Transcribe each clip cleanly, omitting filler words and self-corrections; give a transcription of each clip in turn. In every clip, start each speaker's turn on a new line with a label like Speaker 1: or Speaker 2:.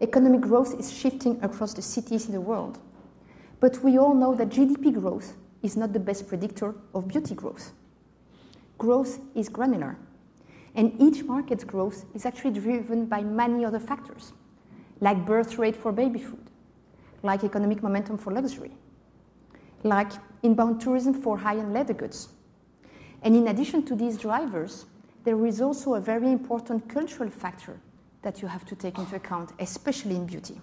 Speaker 1: Economic growth is shifting across the cities in the world. But we all know that GDP growth is not the best predictor of beauty growth. Growth is granular, and each market's growth is actually driven by many other factors, like birth rate for baby food, like economic momentum for luxury, like inbound tourism for high-end leather goods. And in addition to these drivers, there is also a very important cultural factor that you have to take into account, especially in beauty.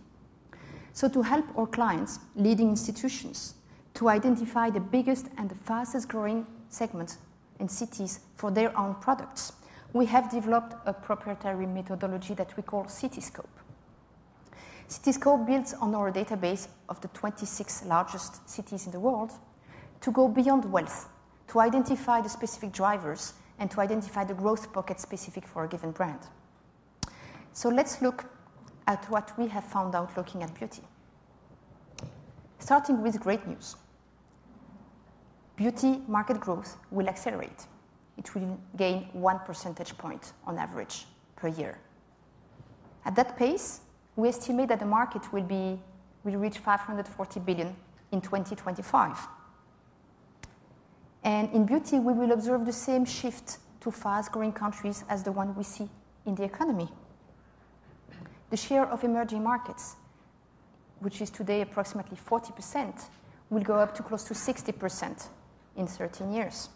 Speaker 1: So to help our clients, leading institutions, to identify the biggest and the fastest growing segments and cities for their own products, we have developed a proprietary methodology that we call Cityscope. Cityscope builds on our database of the 26 largest cities in the world to go beyond wealth, to identify the specific drivers and to identify the growth pockets specific for a given brand. So let's look at what we have found out looking at beauty. Starting with great news. Beauty market growth will accelerate. It will gain 1 percentage point on average per year. At that pace, we estimate that the market will reach 540 billion in 2025. And in beauty, we will observe the same shift to fast-growing countries as the one we see in the economy. The share of emerging markets, which is today approximately 40%, will go up to close to 60% in 13 years.